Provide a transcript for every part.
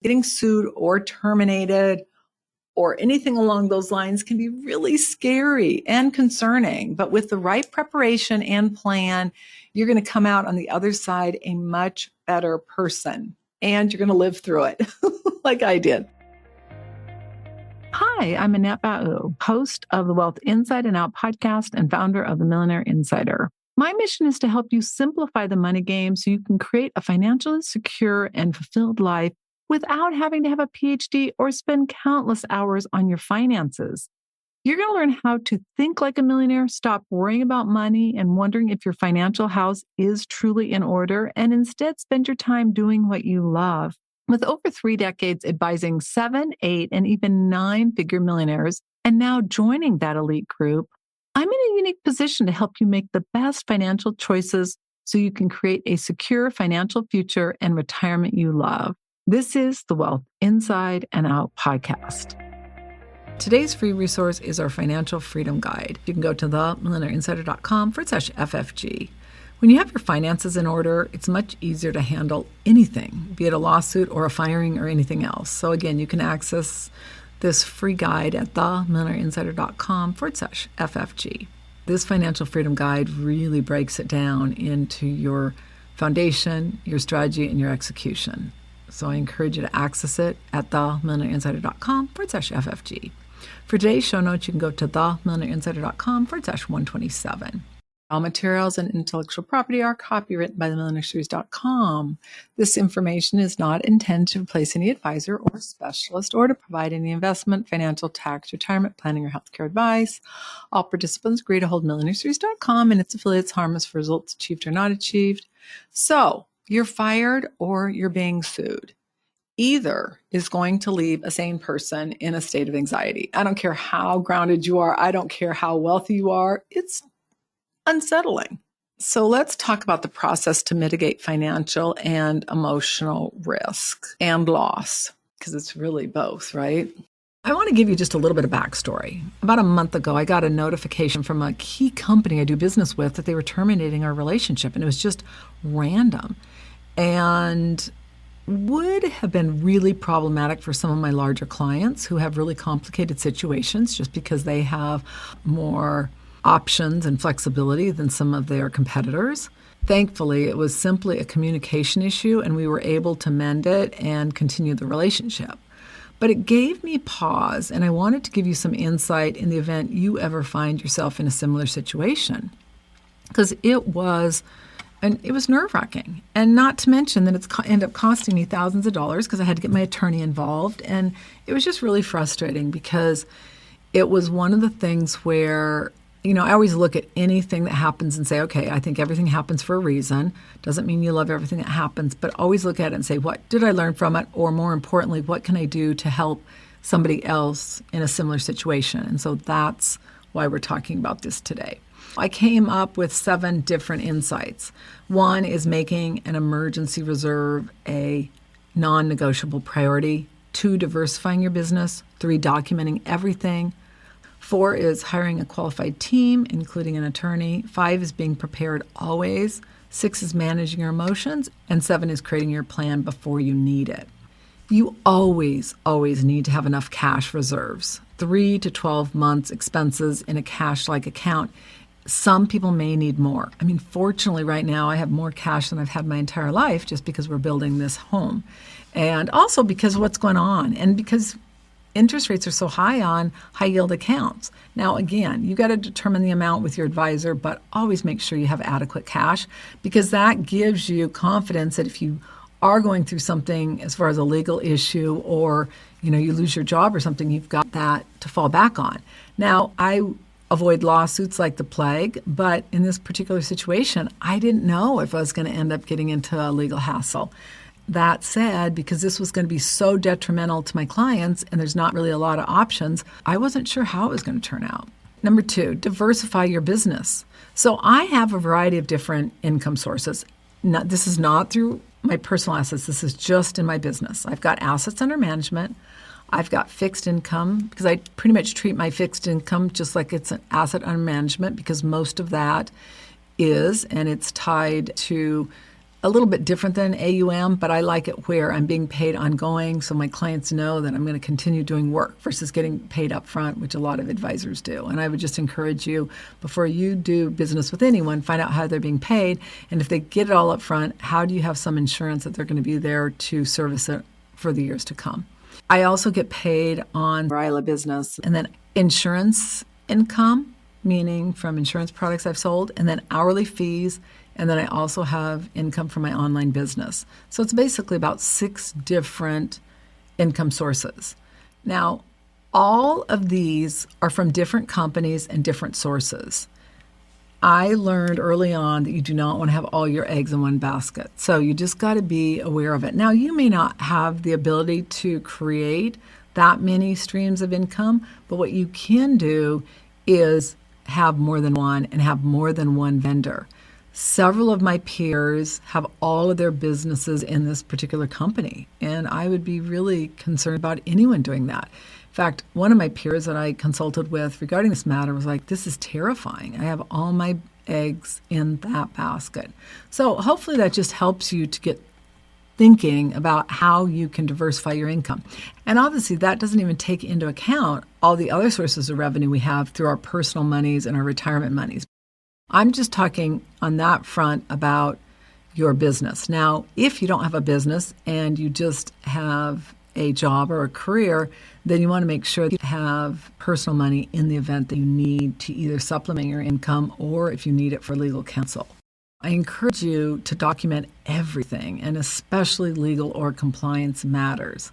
Getting sued or terminated or anything along those lines can be really scary and concerning. But with the right preparation and plan, you're going to come out on the other side a much better person, and you're going to live through it like I did. Hi, I'm Annette, host of the Wealth Inside and Out podcast and founder of the Millionaire Insider. My mission is to help you simplify the money game so you can create a financially secure and fulfilled life without having to have a PhD or spend countless hours on your finances. You're going to learn how to think like a millionaire, stop worrying about money and wondering if your financial house is truly in order, and instead spend your time doing what you love. With over 3 decades advising 7, 8, and even 9-figure millionaires, and now joining that elite group, I'm in a unique position to help you make the best financial choices so you can create a secure financial future and retirement you love. This is the Wealth Inside and Out podcast. Today's free resource is our Financial Freedom Guide. You can go to themillionaireinsider.com/FFG. When you have your finances in order, it's much easier to handle anything, be it a lawsuit or a firing or anything else. So again, you can access this free guide at themillionaireinsider.com/FFG. This Financial Freedom Guide really breaks it down into your foundation, your strategy, and your execution. So I encourage you to access it at themillionaireinsider.com/FFG. For today's show notes, you can go to themillionaireinsider.com/127. All materials and intellectual property are copyrighted by themillionaireseries.com. This information is not intended to replace any advisor or specialist or to provide any investment, financial, tax, retirement, planning, or healthcare advice. All participants agree to hold millionaireseries.com and its affiliates harmless for results achieved or not achieved. So, you're fired or you're being sued. Either is going to leave a sane person in a state of anxiety. I don't care how grounded you are. I don't care how wealthy you are. It's unsettling. So let's talk about the process to mitigate financial and emotional risk and loss, because it's really both, right? I want to give you just a little bit of backstory. About a month ago, I got a notification from a key company I do business with that they were terminating our relationship, and it was just random and would have been really problematic for some of my larger clients who have really complicated situations just because they have more options and flexibility than some of their competitors. Thankfully, it was simply a communication issue, and we were able to mend it and continue the relationship. But it gave me pause, and I wanted to give you some insight in the event you ever find yourself in a similar situation, because it was nerve-wracking. And not to mention that it's ended up costing me thousands of dollars because I had to get my attorney involved, and it was just really frustrating because it was one of the things where I always look at anything that happens and say, okay, I think everything happens for a reason. Doesn't mean you love everything that happens, but always look at it and say, what did I learn from it? Or more importantly, what can I do to help somebody else in a similar situation? And so that's why we're talking about this today. I came up with 7 different insights. 1 is making an emergency reserve a non-negotiable priority. 2, diversifying your business. 3, documenting everything. 4 is hiring a qualified team, including an attorney. 5 is being prepared always. 6 is managing your emotions. And 7 is creating your plan before you need it. You always need to have enough cash reserves. 3 to 12 months expenses in a cash-like account. Some people may need more. Fortunately, right now, I have more cash than I've had my entire life just because we're building this home. And also because of what's going on and because interest rates are so high on high-yield accounts. Now, again, you got to determine the amount with your advisor, but always make sure you have adequate cash because that gives you confidence that if you are going through something as far as a legal issue or, you lose your job or something, you've got that to fall back on. Now, I avoid lawsuits like the plague, but in this particular situation, I didn't know if I was going to end up getting into a legal hassle. That said, because this was going to be so detrimental to my clients and there's not really a lot of options, I wasn't sure how it was going to turn out. Number 2, diversify your business. So I have a variety of different income sources. This is not through my personal assets. This is just in my business. I've got assets under management. I've got fixed income because I pretty much treat my fixed income just like it's an asset under management because most of that is, and it's tied to a little bit different than AUM, but I like it where I'm being paid ongoing, so my clients know that I'm going to continue doing work versus getting paid up front, which a lot of advisors do. And I would just encourage you, before you do business with anyone, find out how they're being paid. And if they get it all up front, how do you have some insurance that they're going to be there to service it for the years to come? I also get paid on RILA business, and then insurance income, meaning from insurance products I've sold, and then hourly fees. And then I also have income from my online business. So it's basically about 6 different income sources. Now, all of these are from different companies and different sources. I learned early on that you do not want to have all your eggs in one basket. So you just got to be aware of it. Now, you may not have the ability to create that many streams of income, but what you can do is have more than one and have more than one vendor. Several of my peers have all of their businesses in this particular company, and I would be really concerned about anyone doing that. In fact, one of my peers that I consulted with regarding this matter was like, this is terrifying. I have all my eggs in that basket. So hopefully that just helps you to get thinking about how you can diversify your income. And obviously that doesn't even take into account all the other sources of revenue we have through our personal monies and our retirement monies. I'm just talking on that front about your business. Now, if you don't have a business and you just have a job or a career, then you want to make sure that you have personal money in the event that you need to either supplement your income or if you need it for legal counsel. I encourage you to document everything, and especially legal or compliance matters.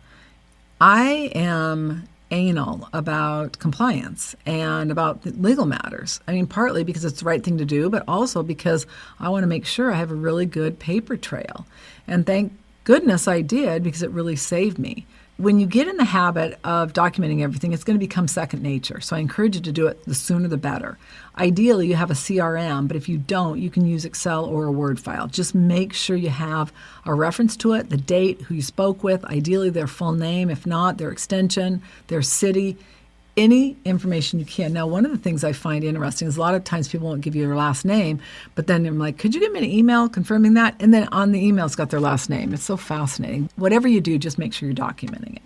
I am anal about compliance and about legal matters. I mean, partly because it's the right thing to do, but also because I want to make sure I have a really good paper trail. And thank goodness I did, because it really saved me. When you get in the habit of documenting everything, it's going to become second nature. So I encourage you to do it the sooner the better. Ideally, you have a CRM, but if you don't, you can use Excel or a Word file. Just make sure you have a reference to it, the date, who you spoke with, ideally their full name, if not, their extension, their city, any information you can. Now, one of the things I find interesting is a lot of times people won't give you their last name, but then I'm like, could you give me an email confirming that? And then on the email, it's got their last name. It's so fascinating. Whatever you do, just make sure you're documenting it.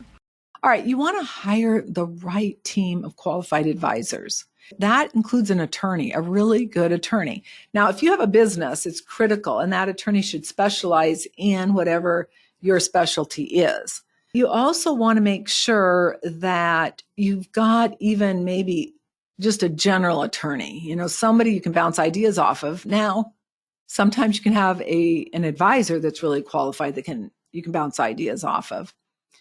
All right, you want to hire the right team of qualified advisors. That includes an attorney, a really good attorney. Now, if you have a business, it's critical, and that attorney should specialize in whatever your specialty is. You also want to make sure that you've got even maybe just a general attorney, somebody you can bounce ideas off of. Now, sometimes you can have an advisor that's really qualified that you can bounce ideas off of.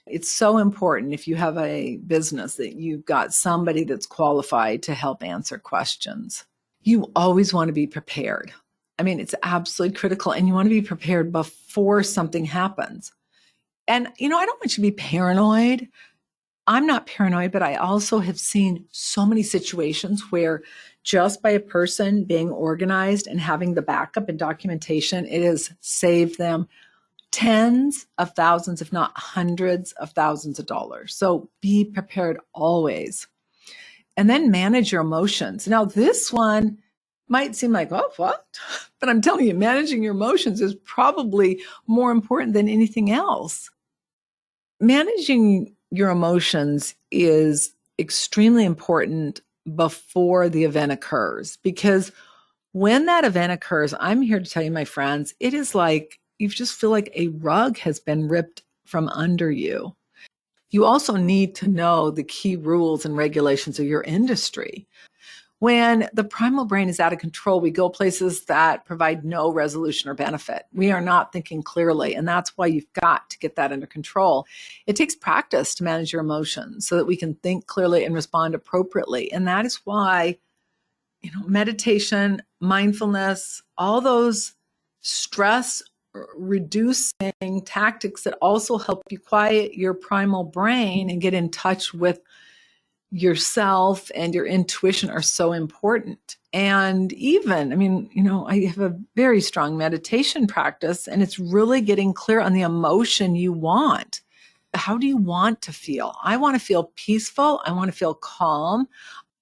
It's so important if you have a business that you've got somebody that's qualified to help answer questions. You always want to be prepared. I mean, it's absolutely critical, and you want to be prepared before something happens. And, I don't want you to be paranoid. I'm not paranoid, but I also have seen so many situations where just by a person being organized and having the backup and documentation, it has saved them tens of thousands, if not hundreds of thousands of dollars. So be prepared always. And then manage your emotions. Now, this one might seem like, oh, what? But I'm telling you, managing your emotions is probably more important than anything else. Managing your emotions is extremely important before the event occurs, because when that event occurs, I'm here to tell you, my friends, it is like you just feel like a rug has been ripped from under you. You also need to know the key rules and regulations of your industry. When the primal brain is out of control, we go places that provide no resolution or benefit. We are not thinking clearly, and that's why you've got to get that under control. It takes practice to manage your emotions so that we can think clearly and respond appropriately. And that is why, meditation, mindfulness, all those stress reducing tactics that also help you quiet your primal brain and get in touch with yourself and your intuition are so important. And even, I have a very strong meditation practice, and it's really getting clear on the emotion you want. How do you want to feel? I want to feel peaceful. I want to feel calm.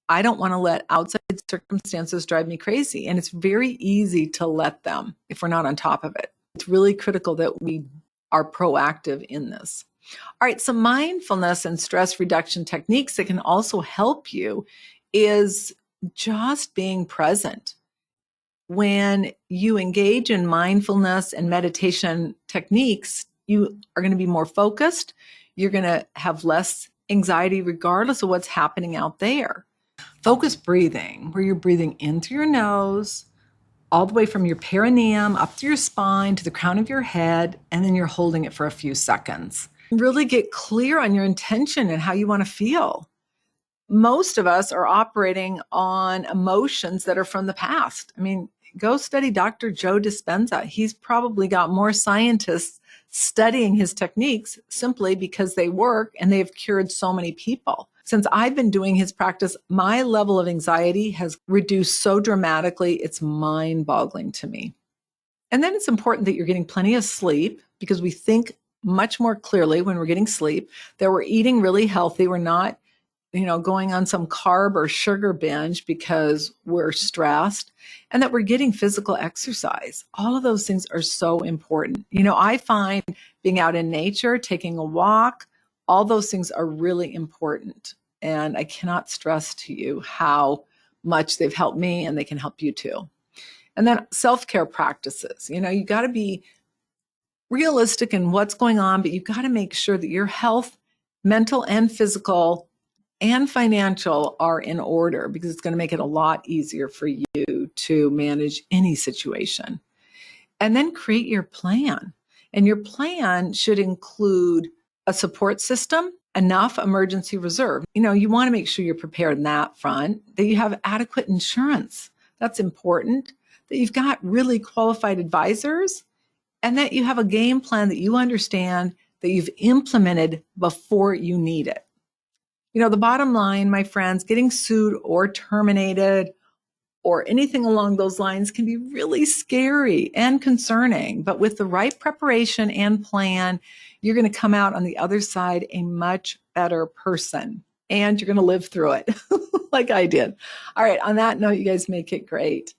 I don't want to let outside circumstances drive me crazy. And it's very easy to let them if we're not on top of it. It's really critical that we are proactive in this. All right, so mindfulness and stress reduction techniques that can also help you is just being present. When you engage in mindfulness and meditation techniques, you are going to be more focused. You're going to have less anxiety regardless of what's happening out there. Focused breathing, where you're breathing in through your nose, all the way from your perineum up to your spine to the crown of your head, and then you're holding it for a few seconds. Really get clear on your intention and how you want to feel. Most of us are operating on emotions that are from the past. I mean, go study Dr. Joe Dispenza. He's probably got more scientists studying his techniques simply because they work and they've cured so many people. Since I've been doing his practice, my level of anxiety has reduced so dramatically, it's mind-boggling to me. And then it's important that you're getting plenty of sleep, because we think much more clearly when we're getting sleep, that we're eating really healthy. We're not, going on some carb or sugar binge because we're stressed, and that we're getting physical exercise. All of those things are so important. I find being out in nature, taking a walk, all those things are really important. And I cannot stress to you how much they've helped me, and they can help you too. And then self-care practices. You got to be realistic in what's going on, but you've got to make sure that your health, mental and physical and financial, are in order, because it's going to make it a lot easier for you to manage any situation. And then create your plan. And your plan should include a support system, enough emergency reserve. You want to make sure you're prepared in that front, that you have adequate insurance. That's important. That you've got really qualified advisors, and that you have a game plan that you understand, that you've implemented before you need it. The bottom line, my friends, getting sued or terminated or anything along those lines can be really scary and concerning. But with the right preparation and plan, you're going to come out on the other side a much better person, and you're going to live through it like I did. All right. On that note, you guys make it great.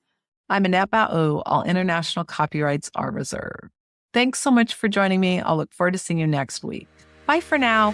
I'm Annette. All international copyrights are reserved. Thanks so much for joining me. I'll look forward to seeing you next week. Bye for now.